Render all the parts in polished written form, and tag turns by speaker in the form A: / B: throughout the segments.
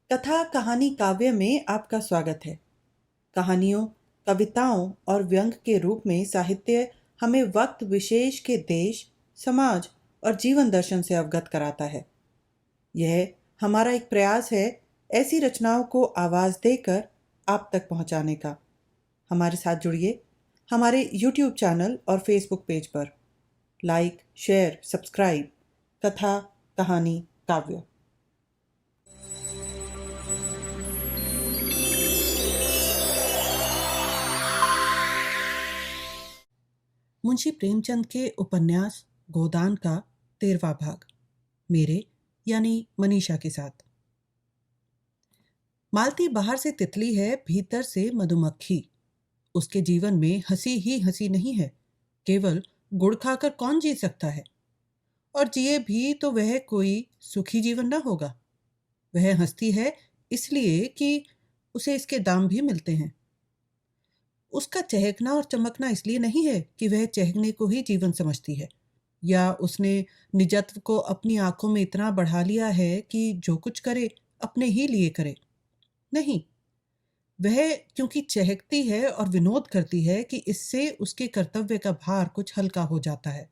A: कथा कहानी काव्य में आपका स्वागत है। कहानियों, कविताओं और व्यंग के रूप में साहित्य हमें वक्त विशेष के देश, समाज और जीवन दर्शन से अवगत कराता है। यह हमारा एक प्रयास है ऐसी रचनाओं को आवाज़ देकर आप तक पहुंचाने का। हमारे साथ जुड़िए हमारे YouTube चैनल और Facebook पेज पर। Like, share, subscribe. कथा कहानी काव्य। मुंशी प्रेमचंद के उपन्यास गोदान का 13वां भाग, मेरे यानी मनीषा के साथ। मालती बाहर से तितली है, भीतर से मधुमक्खी। उसके जीवन में हंसी ही हंसी नहीं है। केवल गुड़ खाकर कौन जी सकता है? और जिए भी तो वह कोई सुखी जीवन न होगा। वह हंसती है इसलिए कि उसे इसके दाम भी मिलते हैं। उसका चहकना और चमकना इसलिए नहीं है कि वह चहकने को ही जीवन समझती है, या उसने निजत्व को अपनी आंखों में इतना बढ़ा लिया है कि जो कुछ करे अपने ही लिए करे। नहीं, वह क्योंकि चहकती है और विनोद करती है कि इससे उसके कर्तव्य का भार कुछ हल्का हो जाता है।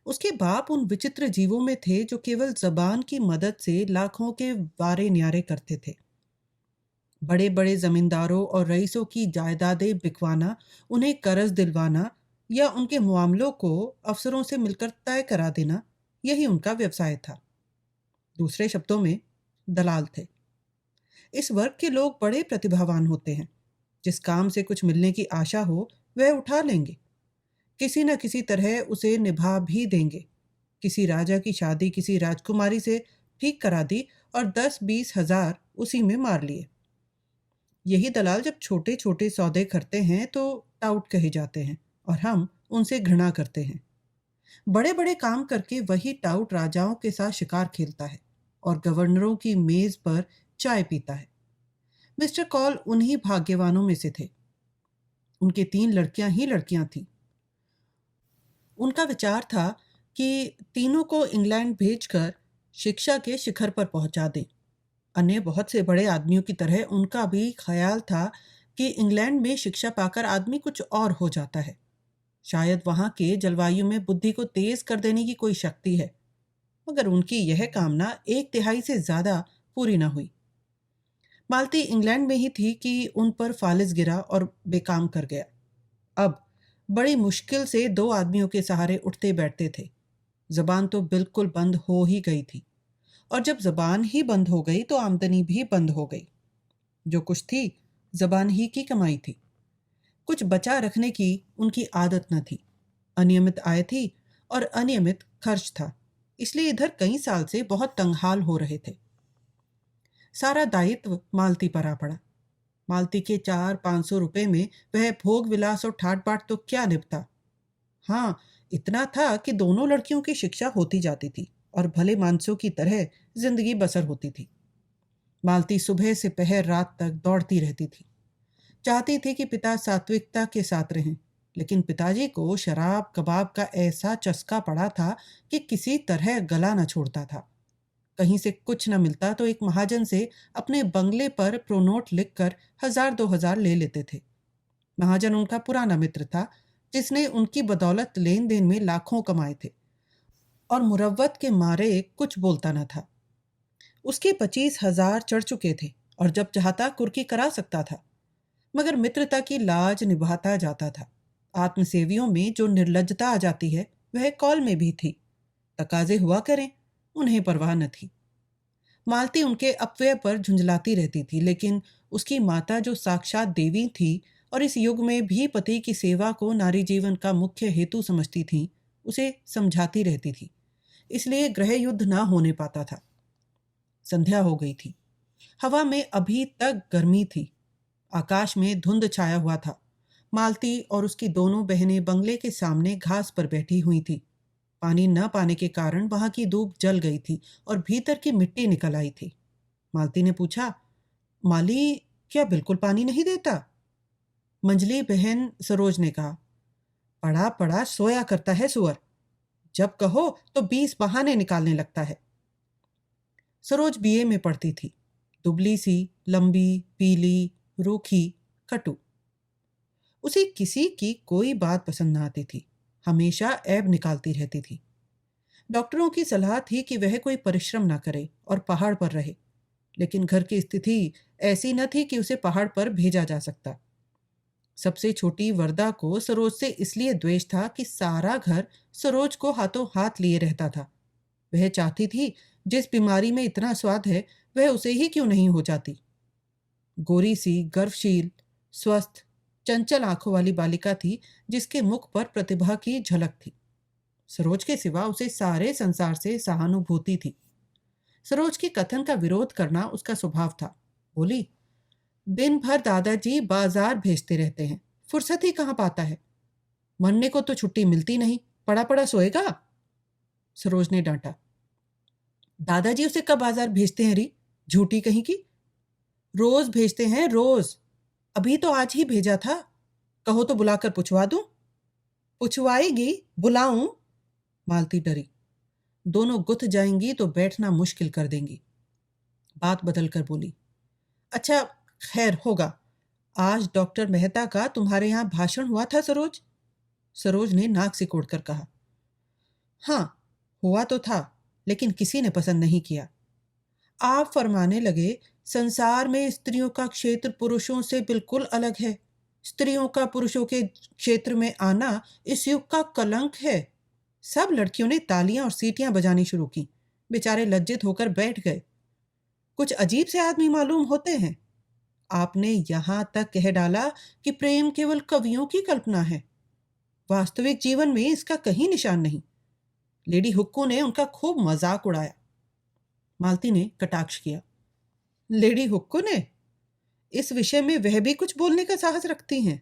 A: उसके बाप उन विचित्र जीवों में थे जो केवल जबान की मदद से लाखों के वारे न्यारे करते थे। बड़े बड़े जमींदारों और रईसों की जायदादें बिकवाना, उन्हें कर्ज दिलवाना या उनके मामलों को अफसरों से मिलकर तय करा देना, यही उनका व्यवसाय था। दूसरे शब्दों में दलाल थे। इस वर्ग के लोग बड़े प्रतिभावान होते हैं। जिस काम से कुछ मिलने की आशा हो वह उठा लेंगे, किसी न किसी तरह उसे निभा भी देंगे। किसी राजा की शादी किसी राजकुमारी से ठीक करा दी और 10-20 हजार उसी में मार लिए। यही दलाल जब छोटे छोटे सौदे करते हैं तो टाउट कहे जाते हैं और हम उनसे घृणा करते हैं। बड़े बड़े काम करके वही टाउट राजाओं के साथ शिकार खेलता है और गवर्नरों की मेज पर चाय पीता है। मिस्टर कॉल उन्हीं भाग्यवानों में से थे। उनके 3 लड़कियां ही लड़कियां थीं। उनका विचार था कि तीनों को इंग्लैंड भेजकर शिक्षा के शिखर पर पहुंचा दें। अन्य बहुत से बड़े आदमियों की तरह उनका भी ख्याल था कि इंग्लैंड में शिक्षा पाकर आदमी कुछ और हो जाता है। शायद वहाँ के जलवायु में बुद्धि को तेज कर देने की कोई शक्ति है, मगर उनकी यह कामना 1/3 से ज़्यादा पूरी न हुई। मालती इंग्लैंड में ही थी कि उन पर फालिस गिरा और बेकाम कर गया। अब बड़ी मुश्किल से 2 आदमियों के सहारे उठते बैठते थे। जबान तो बिल्कुल बंद हो ही गई थी, और जब जबान ही बंद हो गई तो आमदनी भी बंद हो गई। जो कुछ थी जबान ही की कमाई थी। कुछ बचा रखने की उनकी आदत न थी। अनियमित आय थी और अनियमित खर्च था, इसलिए इधर कई साल से बहुत तंगहाल हो रहे थे। सारा दायित्व मालती पर आ पड़ा। मालती के 400-500 रुपए में वह भोग विलास और ठाट बाट तो क्या निपटा। हाँ, इतना था कि दोनों लड़कियों की शिक्षा होती जाती थी और भले मानसों की तरह जिंदगी बसर होती थी। मालती सुबह से पहर रात तक दौड़ती रहती थी। चाहती थी कि पिता सात्विकता के साथ रहें, लेकिन पिताजी को शराब कबाब का ऐसा चस्का पड़ा था कि किसी तरह गला न छोड़ता था। कहीं से कुछ न मिलता तो एक महाजन से अपने बंगले पर प्रोनोट लिखकर 1000-2000 ले लेते थे। महाजन उनका पुराना मित्र था, जिसने उनकी बदौलत लेन देन में लाखों कमाए थे और मुरव्वत के मारे कुछ बोलता न था। उसके 25,000 चढ़ चुके थे और जब चाहता कुर्की करा सकता था, मगर मित्रता की लाज निभाता जाता था। आत्मसेवियों में जो निर्लज्जता आ जाती है वह कॉल में भी थी। तकाजे हुआ करें, उन्हें परवाह न थी। मालती उनके अपव्यय पर झुंझलाती रहती थी, लेकिन उसकी माता जो साक्षात देवी थी और इस युग में भी पति की सेवा को नारी जीवन का मुख्य हेतु समझती थी, उसे समझाती रहती थी। इसलिए गृह युद्ध ना होने पाता था। संध्या हो गई थी। हवा में अभी तक गर्मी थी। आकाश में धुंध छाया हुआ था। मालती और उसकी दोनों बहनें बंगले के सामने घास पर बैठी हुई थी। पानी न पाने के कारण वहां की धूप जल गई थी और भीतर की मिट्टी निकल आई थी। मालती ने पूछा, माली क्या बिल्कुल पानी नहीं देता? मंजली बहन सरोज ने कहा, पड़ा पड़ा सोया करता है सुअर। जब कहो तो 20 बहाने निकालने लगता है। सरोज बीए में पढ़ती थी, दुबली सी, लंबी, पीली, रूखी, कटु। उसे किसी की कोई बात पसंद न आती थी, हमेशा ऐब निकालती रहती थी। डॉक्टरों की सलाह थी कि वह कोई परिश्रम ना करे और पहाड़ पर रहे, लेकिन घर की स्थिति ऐसी न थी कि उसे पहाड़ पर भेजा जा सकता। सबसे छोटी वरदा को सरोज से इसलिए द्वेष था कि सारा घर सरोज को हाथों हाथ लिए रहता था। वह चाहती थी जिस बीमारी में इतना स्वाद है वह उसे ही क्यों नहीं हो जाती। गोरी सी, गर्वशील, स्वस्थ, चंचल आंखों वाली बालिका थी जिसके मुख पर प्रतिभा की झलक थी। सरोज के सिवा उसे सारे संसार से सहानुभूति थी। सरोज के कथन का विरोध करना उसका स्वभाव था। बोली, दिन भर दादाजी बाजार भेजते रहते हैं, फुर्सत ही कहाँ पाता है। मरने को तो छुट्टी मिलती नहीं, पड़ा पड़ा सोएगा। सरोज ने डांटा। दादाजी उसे कब बाजार भेजते हैं री, झूठी कहीं की। रोज भेजते हैं, रोज। अभी तो आज ही भेजा था, कहो तो बुलाकर पुछवा दूं। पुछवाएगी, बुलाऊं? मालती डरी। दोनों गुथ जाएंगी तो बैठना मुश्किल कर देंगी। बात बदल कर बोली, अच्छा खैर होगा, आज डॉक्टर मेहता का तुम्हारे यहाँ भाषण हुआ था सरोज? सरोज ने नाक सिकोड़ कर कहा, हाँ हुआ तो था, लेकिन किसी ने पसंद नहीं किया। आप फरमाने लगे, संसार में स्त्रियों का क्षेत्र पुरुषों से बिल्कुल अलग है। स्त्रियों का पुरुषों के क्षेत्र में आना इस युग का कलंक है। सब लड़कियों ने तालियां और सीटियां बजानी शुरू की। बेचारे लज्जित होकर बैठ गए। कुछ अजीब से आदमी मालूम होते हैं। आपने यहां तक कह डाला कि प्रेम केवल कवियों की कल्पना है। वास्तविक जीवन में इसका कहीं निशान नहीं। लेडी हुक्को ने उनका खूब मजाक उड़ाया। मालती ने कटाक्ष किया, लेडी हुक्को ने? इस विषय में वह भी कुछ बोलने का साहस रखती हैं।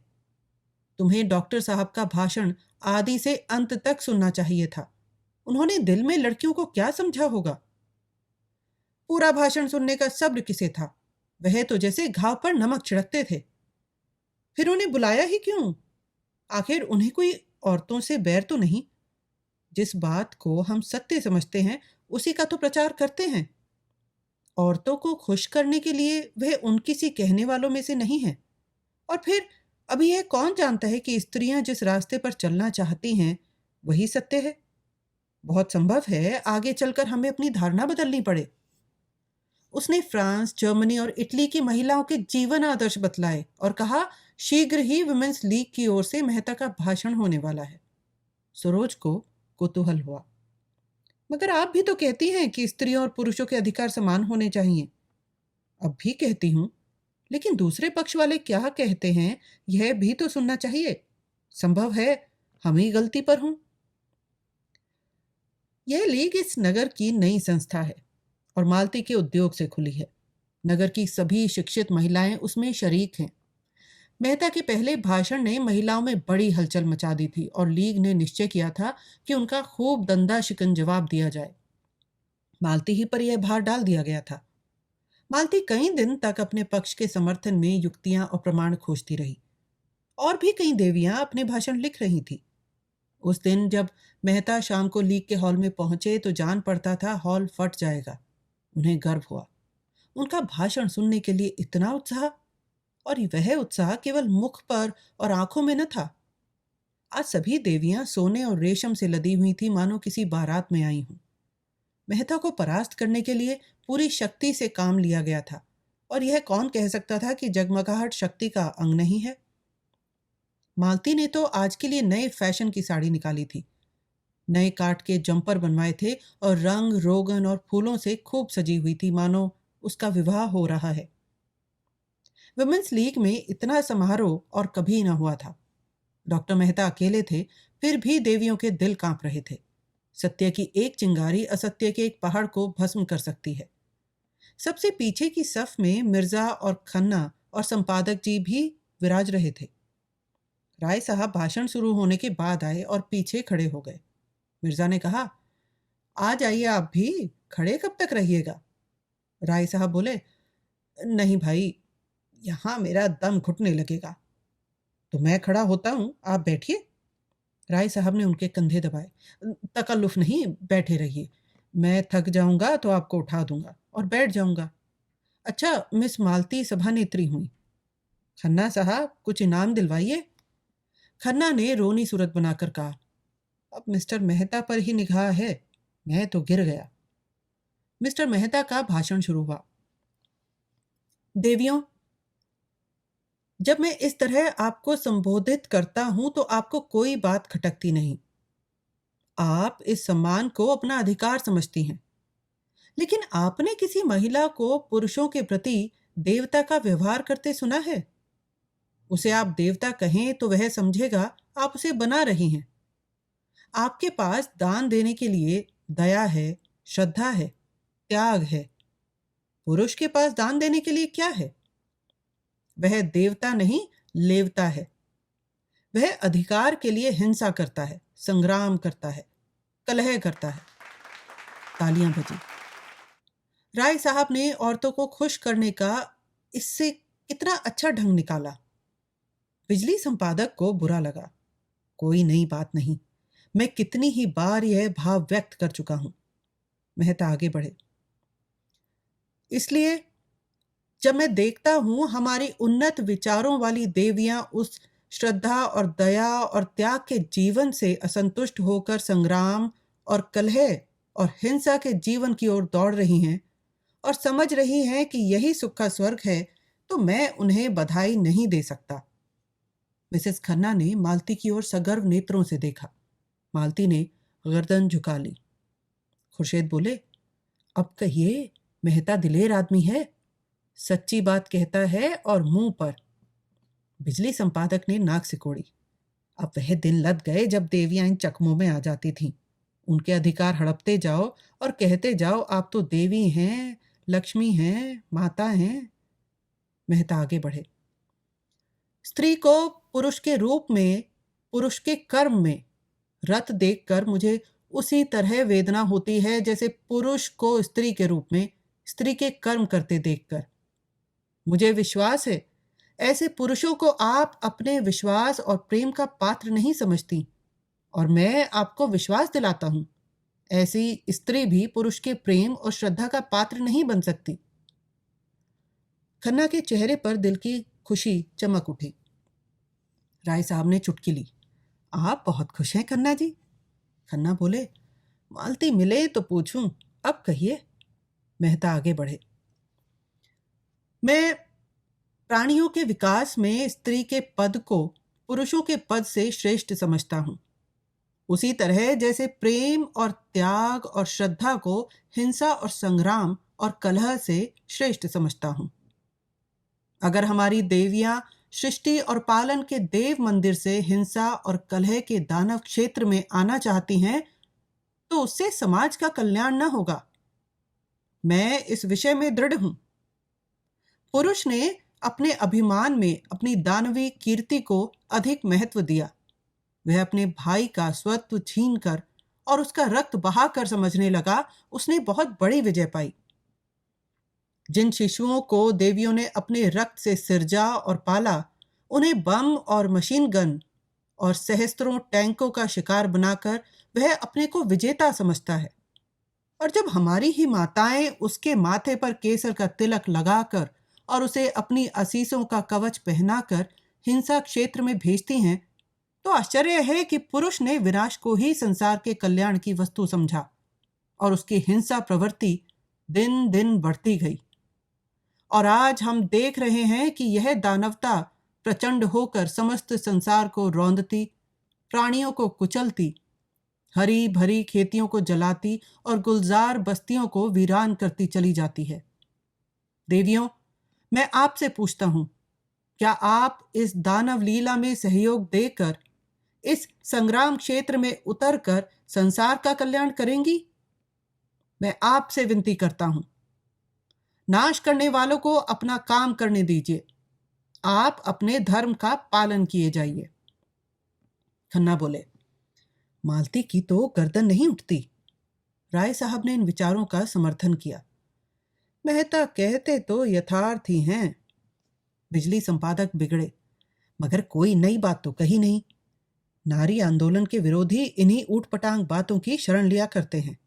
A: तुम्हें डॉक्टर साहब का भाषण आदि से अंत तक सुनना चाहिए था। उन्होंने दिल में लड़कियों को क्या समझा होगा। पूरा भाषण सुनने का सब्र किसे था? वह तो जैसे घाव पर नमक छिड़कते थे। फिर उन्हें बुलाया ही क्यों? आखिर उन्हें कोई औरतों से बैर तो नहीं? जिस बात को हम सत्य समझते हैं उसी का तो प्रचार करते हैं। औरतों को खुश करने के लिए वह उन किसी कहने वालों में से नहीं है। और फिर अभी यह कौन जानता है कि स्त्रियां जिस रास्ते पर चलना चाहती हैं वही सत्य है। बहुत संभव है आगे चलकर हमें अपनी धारणा बदलनी पड़े। उसने फ्रांस, जर्मनी और इटली की महिलाओं के जीवन आदर्श बतलाए और कहा, शीघ्र ही वुमेन्स लीग की ओर से मेहता का भाषण होने वाला है। सरोज को कुतूहल हुआ, मगर आप भी तो कहती हैं कि स्त्रियों और पुरुषों के अधिकार समान होने चाहिए। अब भी कहती हूं, लेकिन दूसरे पक्ष वाले क्या कहते हैं यह भी तो सुनना चाहिए। संभव है हम ही गलती पर हों। यह लीग इस नगर की नई संस्था है और मालती के उद्योग से खुली है। नगर की सभी शिक्षित महिलाएं उसमें शरीक हैं। मेहता के पहले भाषण ने महिलाओं में बड़ी हलचल मचा दी थी और लीग ने निश्चय किया था कि उनका खूब दंदा शिकन जवाब दिया जाए। मालती ही पर यह भार डाल दिया गया था। मालती कई दिन तक अपने पक्ष के समर्थन में युक्तियां और प्रमाण खोजती रही। और भी कई देवियां अपने भाषण लिख रही थी। उस दिन जब मेहता शाम को लीग के हॉल में पहुंचे तो जान पड़ता था हॉल फट जाएगा। उन्हें गर्व हुआ। उनका भाषण सुनने के लिए इतना उत्साह, और वह उत्साह केवल मुख पर और आंखों में न था। आज सभी देवियां सोने और रेशम से लदी हुई थी, मानो किसी बारात में आई हूं। मेहता को परास्त करने के लिए पूरी शक्ति से काम लिया गया था, और यह कौन कह सकता था कि जगमगाहट शक्ति का अंग नहीं है। मालती ने तो आज के लिए नए फैशन की साड़ी निकाली थी। नए काट के जंपर बनवाए थे और रंग रोगन और फूलों से खूब सजी हुई थी, मानो उसका विवाह हो रहा है। वुमेन्स लीग में इतना समारोह और कभी न हुआ था। डॉक्टर मेहता अकेले थे, फिर भी देवियों के दिल कांप रहे थे। सत्य की एक चिंगारी असत्य के एक पहाड़ को भस्म कर सकती है। सबसे पीछे की सफ में मिर्जा और खन्ना और संपादक जी भी विराज रहे थे। राय साहब भाषण शुरू होने के बाद आए और पीछे खड़े हो गए। मिर्जा ने कहा, आ जाइए, आप भी खड़े कब तक रहिएगा? राय साहब बोले, नहीं भाई, यहां मेरा दम घुटने लगेगा। तो मैं खड़ा होता हूं, आप बैठिए। राय साहब ने उनके कंधे दबाए। तकल्लुफ नहीं, बैठे रहिए, मैं थक जाऊंगा तो आपको उठा दूंगा। और बैठ जाऊंगा। अच्छा, मिस मालती सभानेत्री हुई। खन्ना साहब, कुछ इनाम दिलवाइए। खन्ना ने रोनी सूरत बनाकर कहा। अब मिस्टर मेहता पर ही निगाह है। मैं तो गिर गया। मिस्टर मेहता का भाषण शुरू हुआ। देवियों, जब मैं इस तरह आपको संबोधित करता हूं तो आपको कोई बात खटकती नहीं। आप इस सम्मान को अपना अधिकार समझती हैं। लेकिन आपने किसी महिला को पुरुषों के प्रति देवता का व्यवहार करते सुना है? उसे आप देवता कहें तो वह समझेगा आप उसे बना रही हैं। आपके पास दान देने के लिए दया है, श्रद्धा है, त्याग है। पुरुष के पास दान देने के लिए क्या है? वह देवता नहीं, लेवता है। वह अधिकार के लिए हिंसा करता है, संग्राम करता है, कलह करता है। तालियां बजी। राय साहब ने औरतों को खुश करने का इससे कितना अच्छा ढंग निकाला। बिजली संपादक को बुरा लगा। कोई नई बात नहीं, मैं कितनी ही बार यह भाव व्यक्त कर चुका हूं। मेहता आगे बढ़े। इसलिए जब मैं देखता हूं हमारी उन्नत विचारों वाली देवियां उस श्रद्धा और दया और त्याग के जीवन से असंतुष्ट होकर संग्राम और कलह और हिंसा के जीवन की ओर दौड़ रही हैं और समझ रही हैं कि यही सुख का स्वर्ग है, तो मैं उन्हें बधाई नहीं दे सकता। मिसेस खन्ना ने मालती की ओर सगर्व नेत्रों से देखा। मालती ने गर्दन झुका ली। खुर्शीद बोले, अब कहिए, मेहता दिलेर आदमी है, सच्ची बात कहता है और मुंह पर। बिजली संपादक ने नाक सिकोड़ी। अब वह दिन लद गए जब देवियां इन चकमों में आ जाती थीं। उनके अधिकार हड़पते जाओ और कहते जाओ आप तो देवी हैं, लक्ष्मी हैं, माता हैं। मेहता आगे बढ़े। स्त्री को पुरुष के रूप में, पुरुष के कर्म में रत देखकर मुझे उसी तरह वेदना होती है जैसे पुरुष को स्त्री के रूप में स्त्री के कर्म करते देखकर। मुझे विश्वास है ऐसे पुरुषों को आप अपने विश्वास और प्रेम का पात्र नहीं समझती, और मैं आपको विश्वास दिलाता हूं ऐसी स्त्री भी पुरुष के प्रेम और श्रद्धा का पात्र नहीं बन सकती। खन्ना के चेहरे पर दिल की खुशी चमक उठी। राय साहब ने चुटकी ली। आप बहुत खुश हैं खन्ना जी। खन्ना बोले, मालती मिले तो पूछूं, अब कहिए। मेहता आगे बढ़े। मैं प्राणियों के विकास में स्त्री के पद को पुरुषों के पद से श्रेष्ठ समझता हूं, उसी तरह जैसे प्रेम और त्याग और श्रद्धा को हिंसा और संग्राम और कलह से श्रेष्ठ समझता हूं। अगर हमारी देवियां सृष्टि और पालन के देव मंदिर से हिंसा और कलह के दानव क्षेत्र में आना चाहती हैं, तो उससे समाज का कल्याण न होगा। मैं इस विषय में दृढ़ हूं। पुरुष ने अपने अभिमान में अपनी दानवी कीर्ति को अधिक महत्व दिया। वह अपने भाई का स्वत्व छीनकर और उसका रक्त बहाकर समझने लगा उसने बहुत बड़ी विजय पाई। जिन शिशुओं को देवियों ने अपने रक्त से सिरजा और पाला, उन्हें बम और मशीन गन और सहस्त्रों टैंकों का शिकार बनाकर वह अपने को विजेता समझता है। और जब हमारी ही माताएं उसके माथे पर केसर का तिलक लगाकर और उसे अपनी असीसों का कवच पहनाकर हिंसा क्षेत्र में भेजती हैं, तो आश्चर्य है कि पुरुष ने विनाश को ही संसार के कल्याण की वस्तु समझा और उसकी हिंसा प्रवृत्ति दिन दिन बढ़ती गई। और आज हम देख रहे हैं कि यह दानवता प्रचंड होकर समस्त संसार को रौंदती, प्राणियों को कुचलती, हरी भरी खेतियों को जलाती और गुलजार बस्तियों को वीरान करती चली जाती है। देवियों, मैं आपसे पूछता हूं, क्या आप इस दानव लीला में सहयोग देकर इस संग्राम क्षेत्र में उतरकर संसार का कल्याण करेंगी? मैं आपसे विनती करता हूं, नाश करने वालों को अपना काम करने दीजिए। आप अपने धर्म का पालन किए जाइए। खन्ना बोले, मालती की तो गर्दन नहीं उठती। राय साहब ने इन विचारों का समर्थन किया। मेहता कहते तो यथार्थ ही हैं। बिजली संपादक बिगड़े, मगर कोई नई बात तो कही नहीं। नारी आंदोलन के विरोधी इन्हीं ऊटपटांग बातों की शरण लिया करते हैं।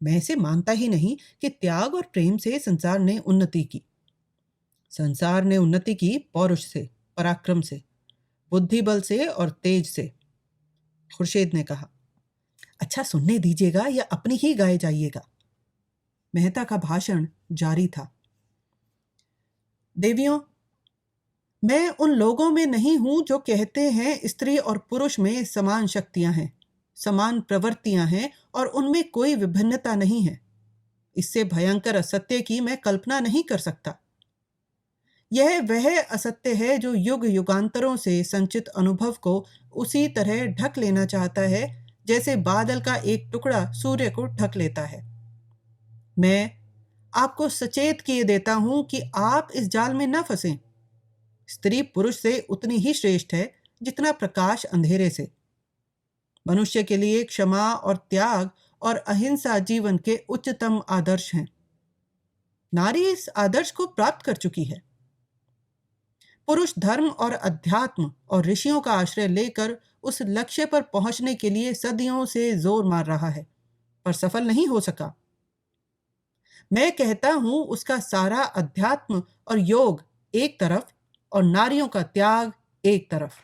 A: मैं इसे मानता ही नहीं कि त्याग और प्रेम से संसार ने उन्नति की। संसार ने उन्नति की पौरुष से, पराक्रम से, बुद्धि बल से और तेज से। खुर्शीद ने कहा। अच्छा सुनने दीजिएगा या अपनी ही गाए जाइएगा। मेहता का भाषण जारी था। देवियों, मैं उन लोगों में नहीं हूं जो कहते हैं स्त्री और पुरुष में समान शक्तियां हैं, समान प्रवृत्तियां हैं और उनमें कोई विभिन्नता नहीं है। इससे भयंकर असत्य की मैं कल्पना नहीं कर सकता। यह वह असत्य है जो युग युगांतरों से संचित अनुभव को उसी तरह ढक लेना चाहता है जैसे बादल का एक टुकड़ा सूर्य को ढक लेता है। मैं आपको सचेत किए देता हूं कि आप इस जाल में न फंसें। स्त्री पुरुष से उतनी ही श्रेष्ठ है जितना प्रकाश अंधेरे से। मनुष्य के लिए क्षमा और त्याग और अहिंसा जीवन के उच्चतम आदर्श हैं। नारी इस आदर्श को प्राप्त कर चुकी है। पुरुष धर्म और अध्यात्म और ऋषियों का आश्रय लेकर उस लक्ष्य पर पहुंचने के लिए सदियों से जोर मार रहा है, पर सफल नहीं हो सका। मैं कहता हूं उसका सारा अध्यात्म और योग एक तरफ और नारियों का त्याग एक तरफ।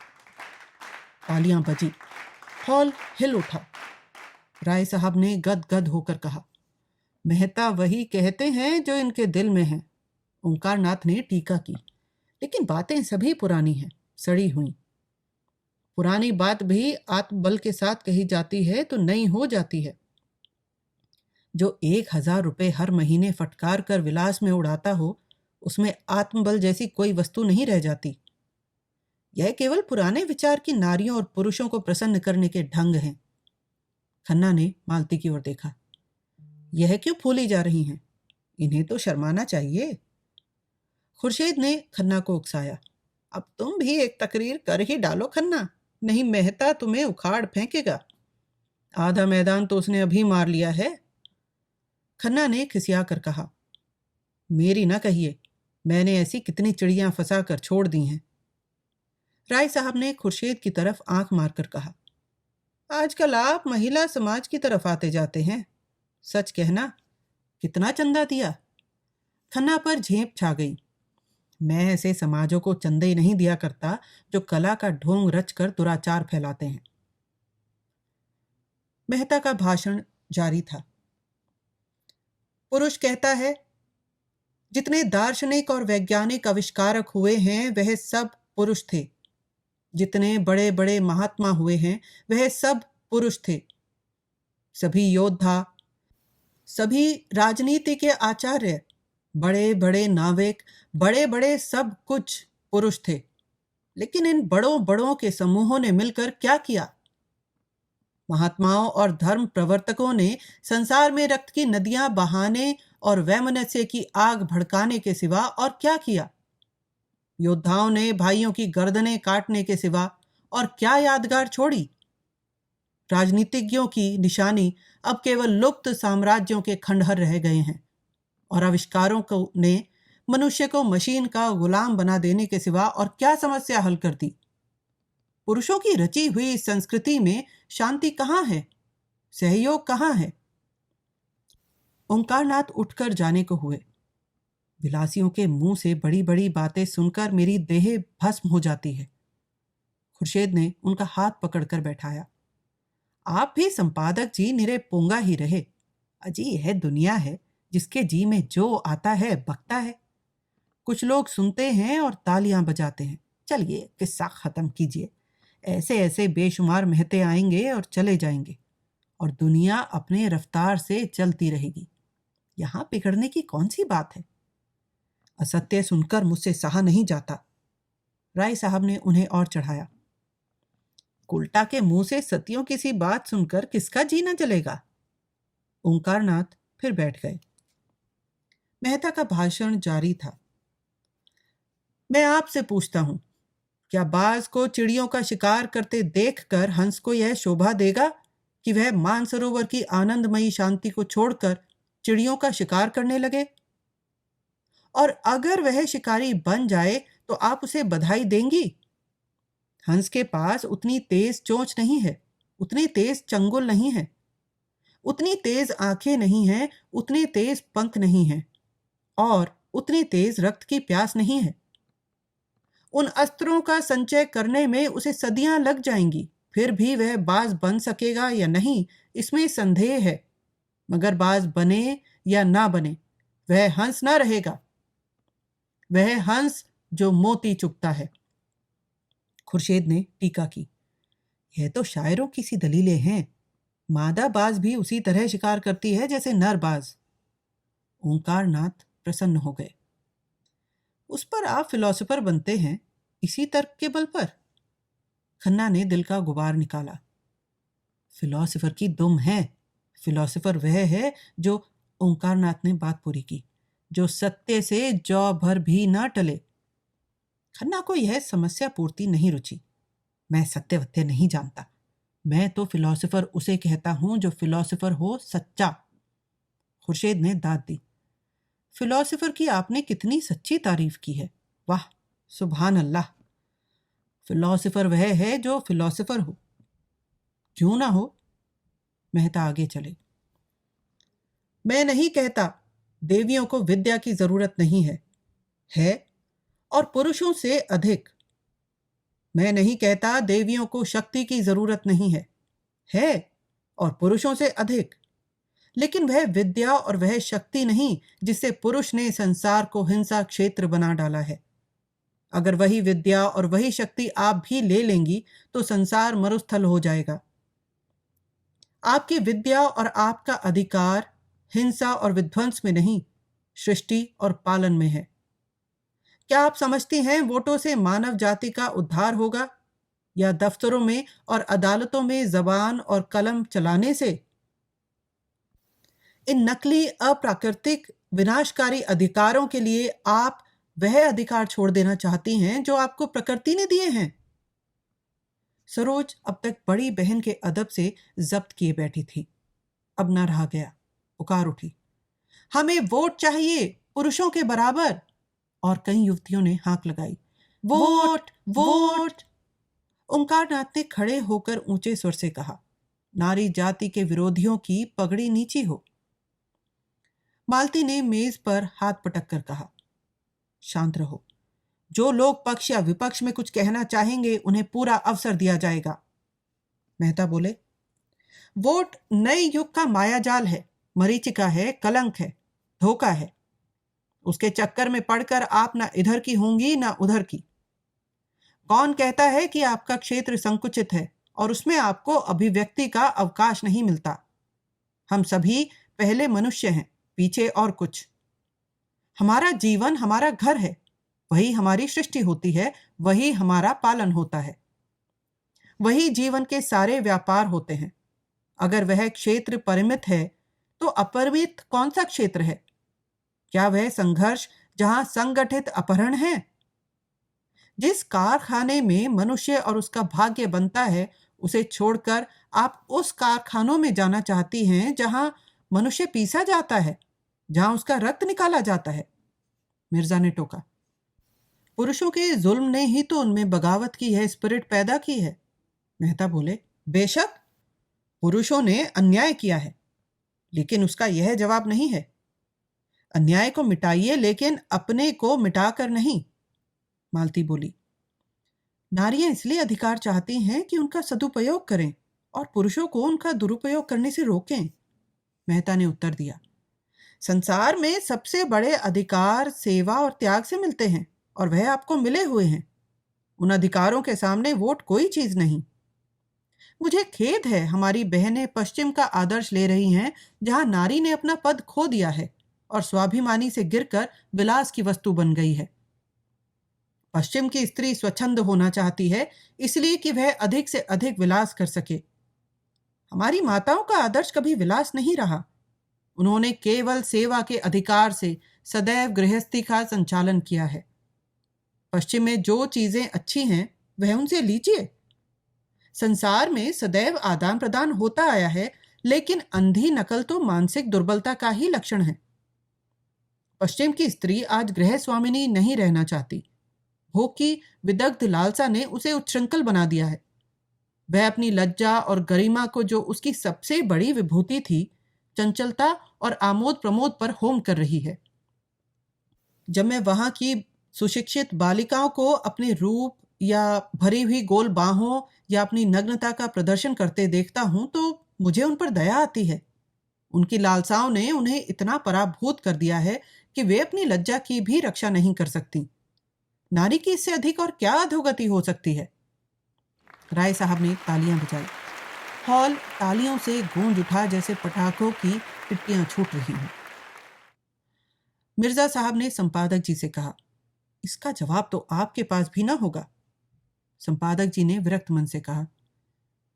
A: तालियां बजी, हॉल हिल उठा। राय साहब ने गदगद होकर कहा, मेहता वही कहते हैं जो इनके दिल में है। ओंकारनाथ ने टीका की, लेकिन बातें सभी पुरानी हैं, सड़ी हुई। पुरानी बात भी आत्मबल के साथ कही जाती है तो नई हो जाती है। जो 1000 रुपए हर महीने फटकार कर विलास में उड़ाता हो, उसमें आत्मबल जैसी कोई वस्तु नहीं रह जाती। यह केवल पुराने विचार की नारियों और पुरुषों को प्रसन्न करने के ढंग हैं। खन्ना ने मालती की ओर देखा। यह क्यों फूली जा रही हैं? इन्हें तो शर्माना चाहिए। खुर्शीद ने खन्ना को उकसाया। अब तुम भी एक तकरीर कर ही डालो खन्ना, नहीं मेहता तुम्हें उखाड़ फेंकेगा। आधा मैदान तो उसने अभी मार लिया है। खन्ना ने खिसिया कर कहा, मेरी ना कहिए, मैंने ऐसी कितनी चिड़ियां फंसा कर छोड़ दी हैं। राय साहब ने खुर्शीद की तरफ आंख मारकर कहा, आजकल आप महिला समाज की तरफ आते जाते हैं। सच कहना, कितना चंदा दिया? खन्ना पर झेप छा गई। मैं ऐसे समाजों को चंदे नहीं दिया करता जो कला का ढोंग रचकर दुराचार फैलाते हैं। मेहता का भाषण जारी था। पुरुष कहता है, जितने दार्शनिक और वैज्ञानिक आविष्कारक हुए हैं वह सब पुरुष थे। जितने बड़े बड़े महात्मा हुए हैं वह सब पुरुष थे। सभी योद्धा, सभी राजनीति के आचार्य, बड़े बड़े नाविक, बड़े बड़े सब कुछ पुरुष थे। लेकिन इन बड़ों बड़ों के समूहों ने मिलकर क्या किया? महात्माओं और धर्म प्रवर्तकों ने संसार में रक्त की नदियां बहाने और वैमनस्य की आग भड़काने के सिवा और क्या किया? योद्धाओं ने भाइयों की गर्दनें काटने के सिवा और क्या यादगार छोड़ी? राजनीतिज्ञों की निशानी अब केवल लुप्त साम्राज्यों के खंडहर रह गए हैं और आविष्कारों को ने मनुष्य को मशीन का गुलाम बना देने के सिवा और क्या समस्या हल कर दी? पुरुषों की रची हुई संस्कृति में शांति कहाँ है? सहयोग कहाँ है? ओंकारनाथ उठकर जाने को हुए। विलासियों के मुंह से बड़ी बड़ी बातें सुनकर मेरी देह भस्म हो जाती है। खुर्शीद ने उनका हाथ पकड़कर बैठाया। आप भी संपादक जी निरे पोंगा ही रहे। अजी यह दुनिया है जिसके जी में जो आता है बकता है। कुछ लोग सुनते हैं और तालियां बजाते हैं। चलिए किस्सा खत्म कीजिए। ऐसे ऐसे बेशुमार महते आएंगे और चले जाएंगे और दुनिया अपने रफ्तार से चलती रहेगी। यहां बिगड़ने की कौन सी बात है? असत्य सुनकर मुझसे सहा नहीं जाता। राय साहब ने उन्हें और चढ़ाया। उल्टा के मुंह से सतियों की सी बात सुनकर किसका जीना जलेगा? ओंकारनाथ फिर बैठ गए। मेहता का भाषण जारी था। मैं आपसे पूछता हूं, क्या बाज को चिड़ियों का शिकार करते देखकर हंस को यह शोभा देगा कि वह मानसरोवर की आनंदमयी शांति को छोड़कर चिड़ियों का शिकार करने लगे? और अगर वह शिकारी बन जाए तो आप उसे बधाई देंगी? हंस के पास उतनी तेज चोंच नहीं है, उतनी तेज चंगुल नहीं है। उतनी तेज आंखें नहीं हैं, उतने तेज पंख नहीं हैं और उतनी तेज रक्त की प्यास नहीं है। उन अस्त्रों का संचय करने में उसे सदियां लग जाएंगी, फिर भी वह बाज बन सकेगा या नहीं, इसमें संदेह है। मगर बाज बने या ना बने, वह हंस ना रहेगा, वह हंस जो मोती चुगता है। खुर्शीद ने टीका की, यह तो शायरों की सी दलीलें हैं। मादा बाज भी उसी तरह शिकार करती है जैसे नर बाज। ओंकारनाथ प्रसन्न हो गए। उस पर आप फिलोसोफर बनते हैं, इसी तर्क के बल पर? खन्ना ने दिल का गुबार निकाला। फिलोसोफर की दुम है। फिलोसोफर वह है जो, ओंकारनाथ ने बात पूरी की, जो सत्य से जौ भर भी ना टले। खन्ना को यह समस्या पूर्ति नहीं रुची। मैं सत्य वत्य नहीं जानता, मैं तो फिलोसोफर उसे कहता हूं जो फिलोसोफर हो सच्चा। खुर्शीद ने दाद दी। फिलोसोफर की आपने कितनी सच्ची तारीफ की है, वाह सुभान अल्लाह। फिलोसोफर वह है जो फिलोसोफर हो। क्यों ना हो? मेहता आगे चले। मैं नहीं कहता देवियों को विद्या की जरूरत नहीं है और पुरुषों से अधिक। मैं नहीं कहता देवियों को शक्ति की जरूरत नहीं है और पुरुषों से अधिक। लेकिन वह विद्या और वह शक्ति नहीं जिससे पुरुष ने संसार को हिंसा क्षेत्र बना डाला है। अगर वही विद्या और वही शक्ति आप भी ले लेंगी तो संसार मरुस्थल हो जाएगा। आपकी विद्या और आपका अधिकार हिंसा और विध्वंस में नहीं, सृष्टि और पालन में है। क्या आप समझती हैं वोटों से मानव जाति का उद्धार होगा या दफ्तरों में और अदालतों में जबान और कलम चलाने से? इन नकली अप्राकृतिक विनाशकारी अधिकारों के लिए आप वह अधिकार छोड़ देना चाहती हैं जो आपको प्रकृति ने दिए हैं। सरोज अब तक बड़ी बहन के अदब से जब्त किए बैठी थी, अब ना रहा गया, पुकार उठी, हमें वोट चाहिए पुरुषों के बराबर। और कई युवतियों ने हाक लगाई, वोट वोट। ओंकारनाथ ने खड़े होकर ऊंचे स्वर से कहा, नारी जाति के विरोधियों की पगड़ी नीची हो। मालती ने मेज पर हाथ पटक कर कहा, शांत रहो। जो लोग पक्ष या विपक्ष में कुछ कहना चाहेंगे उन्हें पूरा अवसर दिया जाएगा। मेहता बोले, वोट नए युग का मायाजाल है, मरीचिका है, कलंक है, धोखा है। उसके चक्कर में पड़कर आप ना इधर की होंगी ना उधर की। कौन कहता है कि आपका क्षेत्र संकुचित है और उसमें आपको अभिव्यक्ति का अवकाश नहीं मिलता? हम सभी पहले मनुष्य हैं, पीछे और कुछ। हमारा जीवन हमारा घर है, वही हमारी सृष्टि होती है, वही हमारा पालन होता है, वही जीवन के सारे व्यापार होते हैं। अगर वह क्षेत्र परिमित है तो अपरिमित कौन सा क्षेत्र है? क्या वह संघर्ष जहां संगठित अपहरण है? जिस कारखाने में मनुष्य और उसका भाग्य बनता है उसे छोड़कर आप उस कारखानों में जाना चाहती हैं जहां मनुष्य पीसा जाता है, जहां उसका रक्त निकाला जाता है। मिर्जा ने टोका, पुरुषों के जुल्म ने ही तो उनमें बगावत की यह स्पिरिट पैदा की है। मेहता बोले, बेशक पुरुषों ने अन्याय किया है, लेकिन उसका यह जवाब नहीं है। अन्याय को मिटाइए, लेकिन अपने को मिटाकर नहीं। मालती बोली, नारियां इसलिए अधिकार चाहती हैं कि उनका सदुपयोग करें और पुरुषों को उनका दुरुपयोग करने से रोकें। मेहता ने उत्तर दिया, संसार में सबसे बड़े अधिकार सेवा और त्याग से मिलते हैं और वह आपको मिले हुए हैं। उन अधिकारों के सामने वोट कोई चीज नहीं। मुझे खेद है हमारी बहनें पश्चिम का आदर्श ले रही हैं, जहां नारी ने अपना पद खो दिया है और स्वाभिमानी से गिरकर विलास की वस्तु बन गई है। पश्चिम की स्त्री स्वच्छंद होना चाहती है इसलिए कि वह अधिक से अधिक विलास कर सके। हमारी माताओं का आदर्श कभी विलास नहीं रहा। उन्होंने केवल सेवा के अधिकार से सदैव गृहस्थी का संचालन किया है। पश्चिम में जो चीजें अच्छी हैं वह उनसे लीजिए। संसार में सदैव आदान प्रदान होता आया है, लेकिन अंधी नकल तो मानसिक दुर्बलता का ही लक्षण है। पश्चिम की स्त्री आज गृह स्वामिनी नहीं रहना चाहती। भोग की विदग्ध लालसा ने उसे उच्छृंखल बना दिया है। वह अपनी लज्जा और गरिमा को, जो उसकी सबसे बड़ी विभूति थी, चंचलता और आमोद प्रमोद पर होम कर रही है। जब मैं वहां की सुशिक्षित बालिकाओं को अपने रूप या भरी हुई गोल बाहों या अपनी नग्नता का प्रदर्शन करते देखता हूं तो मुझे उन पर दया आती है। उनकी लालसाओं ने उन्हें इतना पराभूत कर दिया है कि वे अपनी लज्जा की भी रक्षा नहीं कर सकती। नारी की इससे अधिक और क्या अधोगति हो सकती है? राय साहब ने तालियां बजाई। हॉल तालियों से गूंज उठा जैसे पटाखों की टिट्टियां छूट रही हैं। मिर्जा साहब ने संपादक जी से कहा, इसका जवाब तो आपके पास भी ना होगा। संपादक जी ने विरक्त मन से कहा,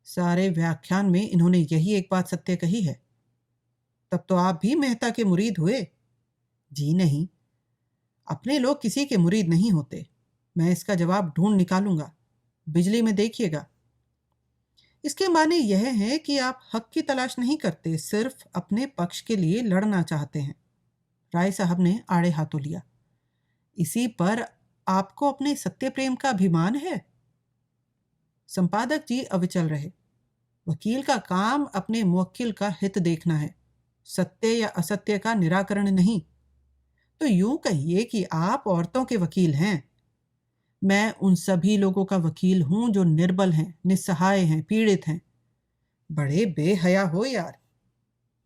A: सारे व्याख्यान में इन्होंने यही एक बात सत्य कही है। तब तो आप भी मेहता के मुरीद हुए? जी नहीं, अपने लोग किसी के मुरीद नहीं होते। मैं इसका जवाब ढूंढ निकालूंगा, बिजली में देखिएगा। इसके माने यह है कि आप हक की तलाश नहीं करते, सिर्फ अपने पक्ष के लिए लड़ना चाहते हैं। राय साहब ने आड़े हाथों लिया। इसी पर आपको अपने सत्य प्रेम का अभिमान है? संपादक जी अविचल रहे। वकील का काम अपने मुवक्किल का हित देखना है, सत्य या असत्य का निराकरण नहीं। तो यूं कहिए कि आप औरतों के वकील हैं। मैं उन सभी लोगों का वकील हूं जो निर्बल हैं, निस्सहाय हैं, पीड़ित हैं। बड़े बेहया हो यार,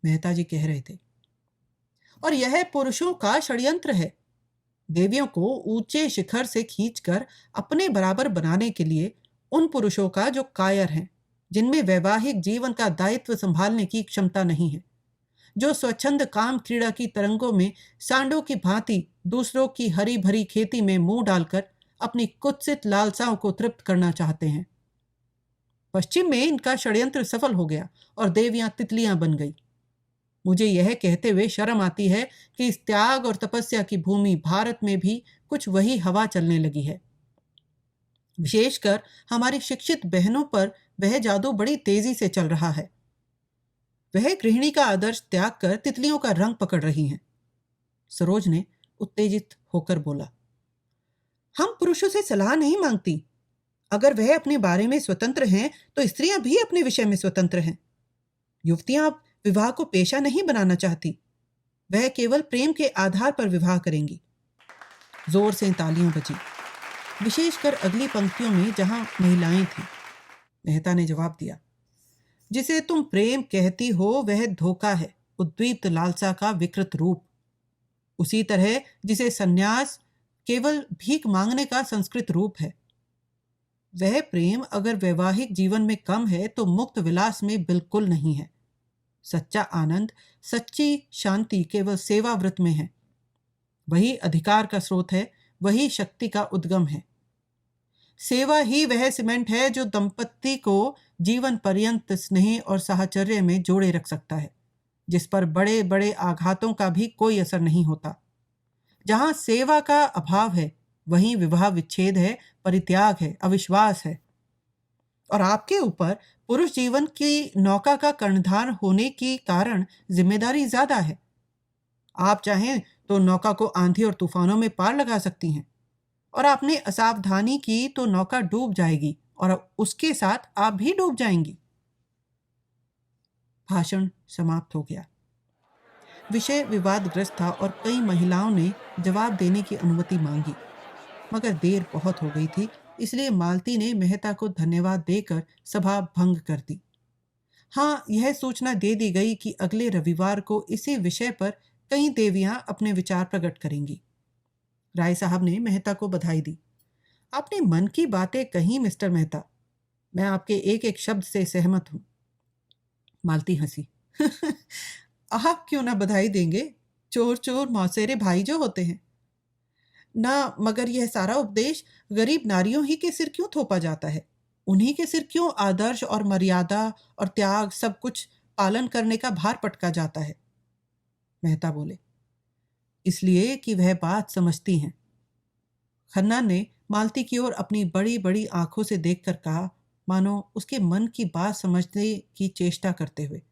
A: मेहता जी कह रहे थे। और यह पुरुषों का षड्यंत्र है, देवियों को ऊंचे शिखर से खींचकर अपने बराबर बनाने के लिए। उन पुरुषों का जो कायर हैं, जिनमें वैवाहिक जीवन का दायित्व संभालने की क्षमता नहीं है, जो स्वच्छंद काम क्रीड़ा की तरंगों में सांडों की भांति दूसरों की हरी भरी खेती में मुंह डालकर अपनी कुत्सित लालसाओं को तृप्त करना चाहते हैं। पश्चिम में इनका षड्यंत्र सफल हो गया और देवियां तितलियां बन गई। मुझे यह कहते हुए शर्म आती है कि इस त्याग और तपस्या की भूमि भारत में भी कुछ वही हवा चलने लगी है। विशेषकर हमारी शिक्षित बहनों पर वह जादू बड़ी तेजी से चल रहा है। वह गृहिणी का आदर्श त्याग कर तितलियों का रंग पकड़ रही हैं। सरोज ने उत्तेजित होकर बोला, हम पुरुषों से सलाह नहीं मांगती। अगर वह अपने बारे में स्वतंत्र हैं तो स्त्रियां भी अपने विषय में स्वतंत्र हैं। युवतियां विवाह को पेशा नहीं बनाना चाहती, वह केवल प्रेम के आधार पर विवाह करेंगी। जोर से तालियां बजी, विशेषकर अगली पंक्तियों में जहां महिलाएं थीं। मेहता ने जवाब दिया, जिसे तुम प्रेम कहती हो वह धोखा है, उद्दीप्त लालसा का विकृत रूप। उसी तरह जिसे सन्यास केवल भीख मांगने का संस्कृत रूप है। वह प्रेम अगर वैवाहिक जीवन में कम है तो मुक्त विलास में बिल्कुल नहीं है। सच्चा आनंद, सच्ची शांति केवल सेवा व्रत में है। वही अधिकार का स्रोत है, वही शक्ति का उद्गम है। सेवा ही वह सीमेंट है जो दंपति को जीवन पर्यंत स्नेह और साहचर्य में जोड़े रख सकता है, जिस पर बड़े बड़े आघातों का भी कोई असर नहीं होता। जहां सेवा का अभाव है वहीं विवाह विच्छेद है, परित्याग है, अविश्वास है। और आपके ऊपर पुरुष जीवन की नौका का कर्णधार होने के कारण जिम्मेदारी ज्यादा है। आप चाहें तो नौका को आंधी और तूफानों में पार लगा सकती हैं, और आपने असावधानी की तो नौका डूब जाएगी और उसके साथ आप भी डूब जाएंगी। भाषण समाप्त हो गया। विषय विवादग्रस्त था और कई महिलाओं ने जवाब देने की अनुमति मांगी, मगर देर बहुत हो गई थी, इसलिए मालती ने मेहता को धन्यवाद देकर सभा भंग कर दी। हाँ, यह सूचना दे दी गई कि अगले रविवार को इसी विषय पर कई देवियां अपने विचार प्रकट करेंगी। राय साहब ने मेहता को बधाई दी। आपने मन की बातें कही मिस्टर मेहता, मैं आपके एक एक शब्द से सहमत हूं। मालती हंसी। आप क्यों ना बधाई देंगे, चोर चोर मौसेरे भाई जो होते हैं ना। मगर यह सारा उपदेश गरीब नारियों ही के सिर क्यों थोपा जाता है? उन्हीं के सिर क्यों आदर्श और मर्यादा और त्याग सब कुछ पालन करने का भार पटका जाता है? मेहता बोले, इसलिए कि वह बात समझती हैं। खन्ना ने मालती की ओर अपनी बड़ी बड़ी आंखों से देखकर कहा, मानो उसके मन की बात समझने की चेष्टा करते हुए,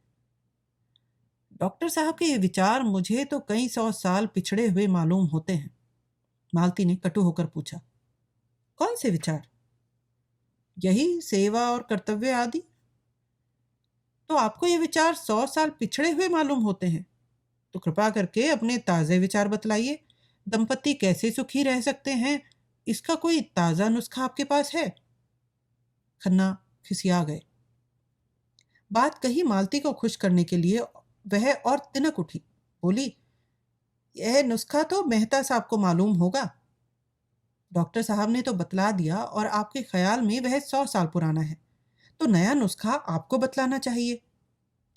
A: डॉक्टर साहब के ये विचार मुझे तो कई 100 साल पिछड़े हुए मालूम होते हैं। मालती ने कटु होकर पूछा, कौन से विचार? यही सेवा और कर्तव्य आदि। तो आपको ये विचार 100 साल पिछड़े हुए मालूम होते हैं। तो कृपा करके अपने ताज़े विचार बतलाइए। दंपति कैसे सुखी रह सकते हैं, इसका कोई ताज़ा नुस्खा आपके पास है? खन्ना खिसिया गए। बात कही मालती को खुश करने के लिए, वह और तिनक उठी। बोली, यह नुस्खा तो मेहता साहब को मालूम होगा। डॉक्टर साहब ने तो बतला दिया और आपके ख्याल में वह 100 साल पुराना है, तो नया नुस्खा आपको बतलाना चाहिए।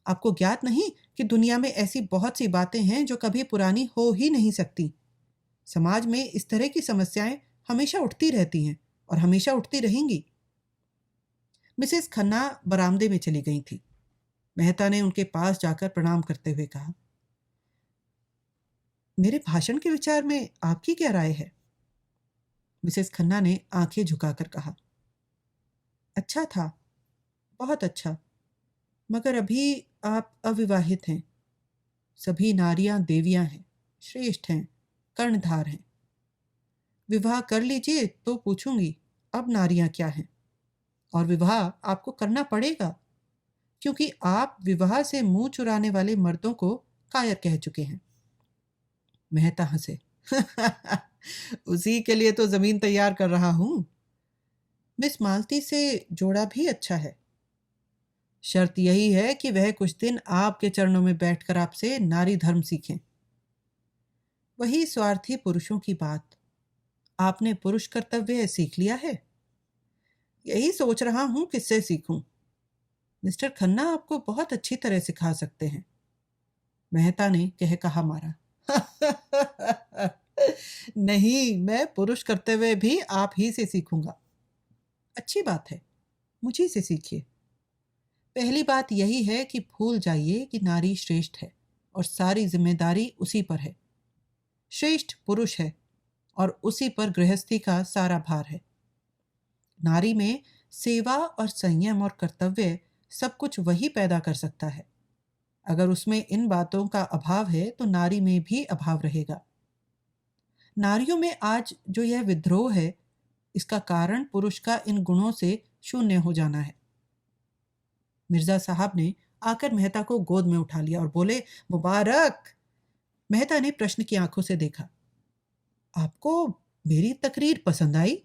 A: आपको ज्ञात नहीं कि दुनिया में ऐसी बहुत सी बातें हैं जो कभी पुरानी हो ही नहीं सकती। समाज में इस तरह की समस्याएं हमेशा उठती रहती हैं और हमेशा उठती रहेंगी। मिसेस खन्ना बरामदे में चली गई थी। मेहता ने उनके पास जाकर प्रणाम करते हुए कहा, मेरे भाषण के विचार में आपकी क्या राय है? मिसेस खन्ना ने आंखें झुकाकर कहा, अच्छा था, बहुत अच्छा, मगर अभी आप अविवाहित हैं। सभी नारियां देवियां हैं, श्रेष्ठ हैं, कर्णधार हैं। विवाह कर लीजिए तो पूछूंगी अब नारियां क्या हैं। और विवाह आपको करना पड़ेगा, क्योंकि आप विवाह से मुंह चुराने वाले मर्दों को कायर कह चुके हैं। मेहता हंसे। उसी के लिए तो जमीन तैयार कर रहा हूं। मिस मालती से जोड़ा भी अच्छा है। शर्त यही है कि वह कुछ दिन आपके चरणों में बैठकर आपसे नारी धर्म सीखें। वही स्वार्थी पुरुषों की बात। आपने पुरुष कर्तव्य सीख लिया है। यही सोच रहा हूं किससे सीखूं। मिस्टर खन्ना आपको बहुत अच्छी तरह सिखा सकते हैं। मेहता ने कह कहा मारा। नहीं, मैं पुरुष कर्तव्य भी आप ही से सीखूंगा। अच्छी बात है, मुझे से सीखिए। पहली बात यही है कि भूल जाइए कि नारी श्रेष्ठ है और सारी जिम्मेदारी उसी पर है। श्रेष्ठ पुरुष है और उसी पर गृहस्थी का सारा भार है। नारी में सेवा और संयम और कर्तव्य सब कुछ वही पैदा कर सकता है। अगर उसमें इन बातों का अभाव है तो नारी में भी अभाव रहेगा। नारियों में आज जो यह विद्रोह है, इसका कारण पुरुष का इन गुणों से शून्य हो जाना है। मिर्जा साहब ने आकर मेहता को गोद में उठा लिया और बोले, मुबारक। मेहता ने प्रश्न की आंखों से देखा। आपको मेरी तकरीर पसंद आई?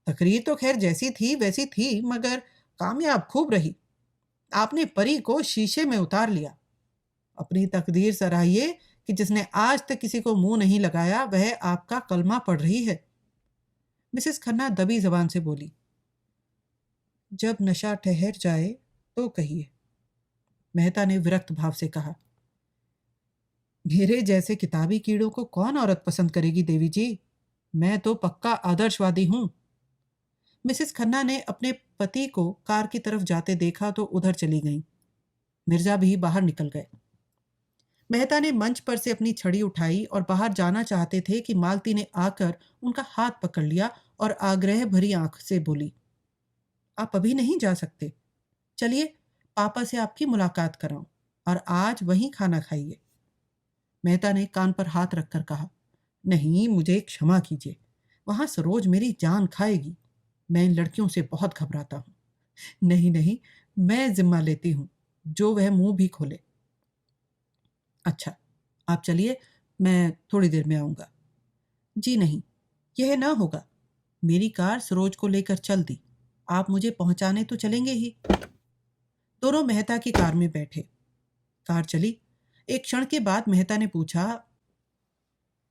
A: तकरीर तो खैर जैसी थी वैसी थी, मगर कामयाब खूब रही। आपने परी को शीशे में उतार लिया। अपनी तकदीर सराहिए कि जिसने आज तक किसी को मुंह नहीं लगाया वह आपका कलमा पढ़ रही है। मिसेस खन्ना दबी जबान से बोली, जब नशा ठहर जाए तो कहिए। मेहता ने विरक्त भाव से कहा, मेरे जैसे किताबी कीड़ों को कौन औरत पसंद करेगी देवी जी? मैं तो पक्का आदर्शवादी हूं। मिसेस खन्ना ने अपने पति को कार की तरफ जाते देखा तो उधर चली गईं। मिर्जा भी बाहर निकल गए। मेहता ने मंच पर से अपनी छड़ी उठाई और बाहर जाना चाहते थे कि मालती ने आकर उनका हाथ पकड़ लिया और आग्रह भरी आंख से बोली, आप अभी नहीं जा सकते। चलिए, पापा से आपकी मुलाकात कराऊं और आज वहीं खाना खाइए। मेहता ने कान पर हाथ रखकर कहा, नहीं, मुझे क्षमा कीजिए। वहां सरोज मेरी जान खाएगी। मैं इन लड़कियों से बहुत घबराता हूं। नहीं नहीं, मैं जिम्मा लेती हूं, जो वह मुंह भी खोले। अच्छा, आप चलिए, मैं थोड़ी देर में आऊंगा। जी नहीं, यह ना होगा। मेरी कार सरोज को लेकर चल दी। आप मुझे पहुंचाने तो चलेंगे ही। दोनों मेहता की कार में बैठे। कार चली। एक क्षण के बाद मेहता ने पूछा,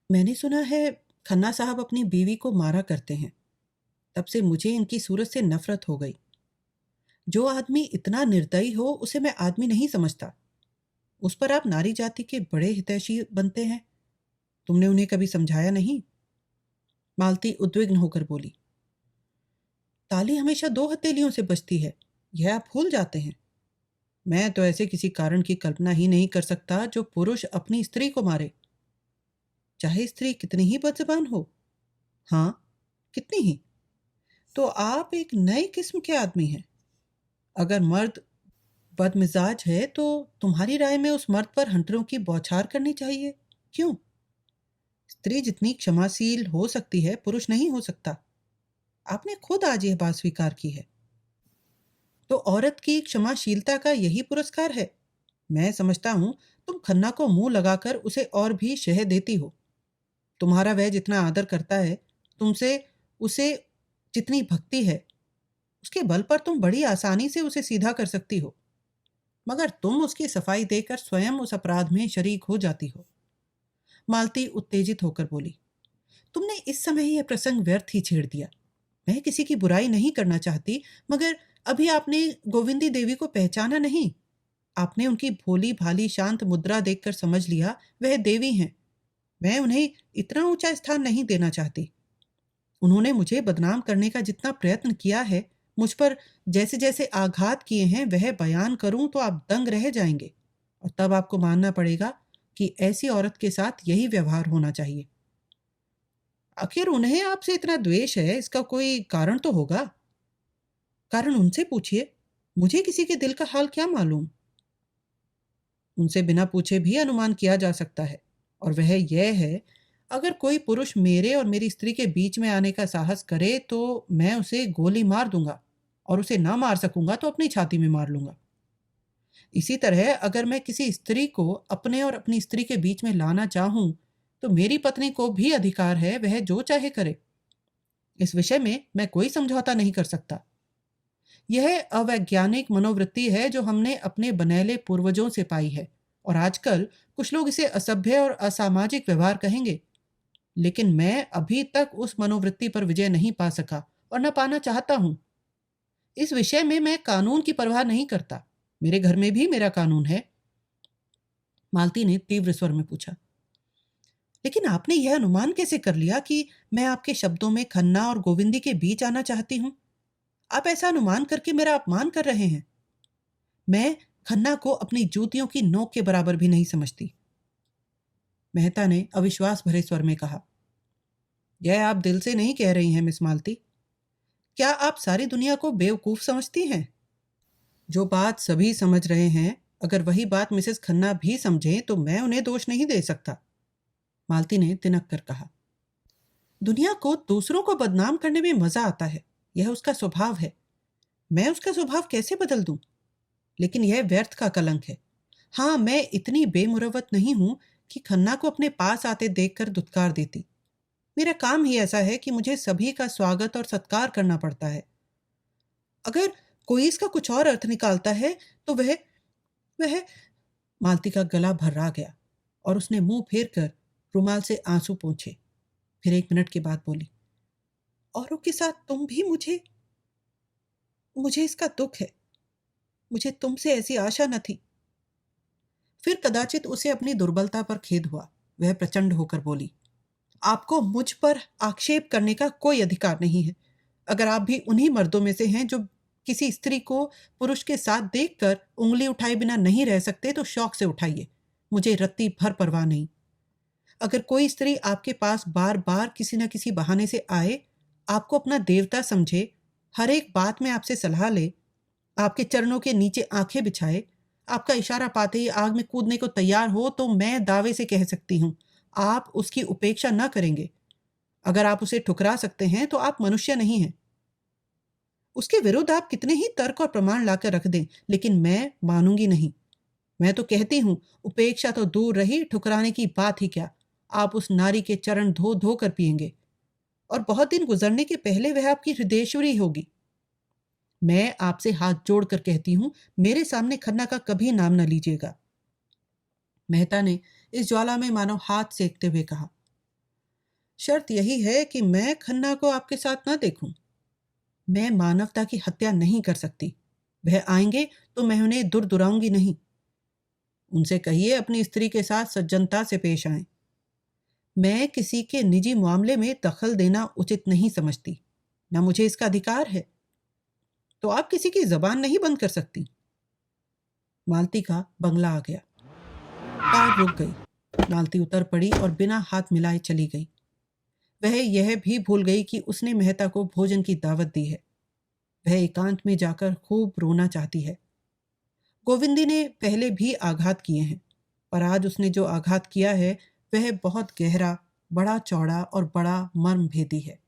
A: मैंने सुना है खन्ना साहब अपनी बीवी को मारा करते हैं। तब से मुझे इनकी सूरत से नफरत हो गई। जो आदमी इतना निर्दयी हो उसे मैं आदमी नहीं समझता। उस पर आप नारी जाति के बड़े हितैषी बनते हैं। तुमने उन्हें कभी समझाया नहीं? मालती उद्विग्न होकर बोली, ताली हमेशा दो हथेलियों से बजती है, यह आप भूल जाते हैं। मैं तो ऐसे किसी कारण की कल्पना ही नहीं कर सकता जो पुरुष अपनी स्त्री को मारे, चाहे स्त्री कितनी ही बदजबान हो। हाँ, कितनी ही। तो आप एक नए किस्म के आदमी हैं। अगर मर्द बदमिजाज है तो तुम्हारी राय में उस मर्द पर हंटरों की बौछार करनी चाहिए। क्यों? स्त्री जितनी क्षमाशील हो सकती है, पुरुष नहीं हो सकता। आपने खुद आज यह बात स्वीकार की है। तो औरत की क्षमाशीलता का यही पुरस्कार है। मैं समझता हूँ तुम खन्ना को मुंह लगाकर उसे और भी शह देती हो। तुम्हारा वह जितना आदर करता है, तुमसे उसे जितनी भक्ति है, उसके बल पर तुम बड़ी आसानी से उसे सीधा कर सकती हो, मगर तुम उसकी सफाई देकर स्वयं उस अपराध में शरीक हो जाती हो। मालती उत्तेजित होकर बोली, तुमने इस समय यह प्रसंग व्यर्थ ही छेड़ दिया। मैं किसी की बुराई नहीं करना चाहती, मगर अभी आपने गोविंदी देवी को पहचाना नहीं। आपने उनकी भोली भाली शांत मुद्रा देखकर समझ लिया वह देवी हैं। मैं उन्हें इतना ऊंचा स्थान नहीं देना चाहती। उन्होंने मुझे बदनाम करने का जितना प्रयत्न किया है, मुझ पर जैसे जैसे आघात किए हैं, वह बयान करूं तो आप दंग रह जाएंगे, और तब आपको मानना पड़ेगा कि ऐसी औरत के साथ यही व्यवहार होना चाहिए। आखिर उन्हें आपसे इतना द्वेष है, इसका कोई कारण तो होगा। कारण उनसे पूछिए, मुझे किसी के दिल का हाल क्या मालूम। उनसे बिना पूछे भी अनुमान किया जा सकता है, और वह यह है, अगर कोई पुरुष मेरे और मेरी स्त्री के बीच में आने का साहस करे तो मैं उसे गोली मार दूंगा, और उसे ना मार सकूंगा तो अपनी छाती में मार लूंगा। इसी तरह अगर मैं किसी स्त्री को अपने और अपनी स्त्री के बीच में लाना चाहूं, तो मेरी पत्नी को भी अधिकार है, वह जो चाहे करे। इस विषय में मैं कोई समझौता नहीं कर सकता। यह अवैज्ञानिक मनोवृत्ति है जो हमने अपने बनैले पूर्वजों से पाई है, और आजकल कुछ लोग इसे असभ्य और असामाजिक व्यवहार कहेंगे, लेकिन मैं अभी तक उस मनोवृत्ति पर विजय नहीं पा सका और न पाना चाहता हूं। इस विषय में मैं कानून की परवाह नहीं करता। मेरे घर में भी मेरा कानून है। मालती ने तीव्र स्वर में पूछा, लेकिन आपने यह अनुमान कैसे कर लिया कि मैं आपके शब्दों में खन्ना और गोविंदी के बीच आना चाहती हूं? आप ऐसा अनुमान करके मेरा अपमान कर रहे हैं। मैं खन्ना को अपनी जूतियों की नोक के बराबर भी नहीं समझती। मेहता ने अविश्वास भरे स्वर में कहा, यह आप दिल से नहीं कह रही हैं मिस मालती। क्या आप सारी दुनिया को बेवकूफ समझती हैं? जो बात सभी समझ रहे हैं, अगर वही बात मिसेस खन्ना भी समझें तो मैं उन्हें दोष नहीं दे सकता। मालती ने तिनक कर कहा, दुनिया को दूसरों को बदनाम करने में मजा आता है, यह उसका स्वभाव है। मैं उसका स्वभाव कैसे बदल दूं? लेकिन यह व्यर्थ का कलंक है। हाँ, मैं इतनी बेमुरवत नहीं हूं कि खन्ना को अपने पास आते देखकर दुत्कार देती। मेरा काम ही ऐसा है कि मुझे सभी का स्वागत और सत्कार करना पड़ता है। अगर कोई इसका कुछ और अर्थ निकालता है तो वह मालती का गला भर्रा गया और उसने मुंह फेर कर रुमाल से आंसू पोंछे। फिर 1 मिनट के बाद बोली, औरों के साथ तुम भी मुझे इसका दुख है। मुझे तुमसे ऐसी आशा न थी। फिर कदाचित उसे अपनी दुर्बलता पर खेद हुआ। वह प्रचंड होकर बोली, आपको मुझ पर आक्षेप करने का कोई अधिकार नहीं है। अगर आप भी उन्हीं मर्दों में से हैं जो किसी स्त्री को पुरुष के साथ देखकर उंगली उठाए बिना नहीं रह सकते, तो शौक से उठाइए, मुझे रत्ती भर परवाह नहीं। अगर कोई स्त्री आपके पास बार बार किसी न किसी बहाने से आए, आपको अपना देवता समझे, हर एक बात में आपसे सलाह ले, आपके चरणों के नीचे आंखें बिछाए, आपका इशारा पाते ही आग में कूदने को तैयार हो, तो मैं दावे से कह सकती हूँ आप उसकी उपेक्षा न करेंगे। अगर आप उसे ठुकरा सकते हैं तो आप मनुष्य नहीं हैं। उसके विरुद्ध आप कितने ही तर्क और प्रमाण लाकर रख दें, लेकिन मैं मानूंगी नहीं। मैं तो कहती हूँ, उपेक्षा तो दूर रही, ठुकराने की बात ही क्या, आप उस नारी के चरण धो धो कर पिएंगे, और बहुत दिन गुजरने के पहले वह आपकी हृदयेश्वरी होगी। मैं आपसे हाथ जोड़कर कहती हूँ, मेरे सामने खन्ना का कभी नाम न लीजिएगा। मेहता ने इस ज्वाला में मानो हाथ सेकते हुए कहा, शर्त यही है कि मैं खन्ना को आपके साथ न देखूं। मैं मानवता की हत्या नहीं कर सकती। वह आएंगे तो मैं उन्हें दुरदुराऊंगी नहीं। उनसे कहिए अपनी स्त्री के साथ सज्जनता से पेश आएं। मैं किसी के निजी मामले में दखल देना उचित नहीं समझती, न मुझे इसका अधिकार है। तो आप किसी की जबान नहीं बंद कर सकती। मालती का बंगला आ गया। कार रुक गई। मालती उतर पड़ी और बिना हाथ मिलाए चली गई। वह यह भी भूल गई कि उसने मेहता को भोजन की दावत दी है। वह एकांत में जाकर खूब रोना चाहती है। गोविंदी ने पहले भी आघात किए हैं, पर आज उसने जो आघात किया है वह बहुत गहरा, बड़ा चौड़ा और बड़ा मर्मभेदी है।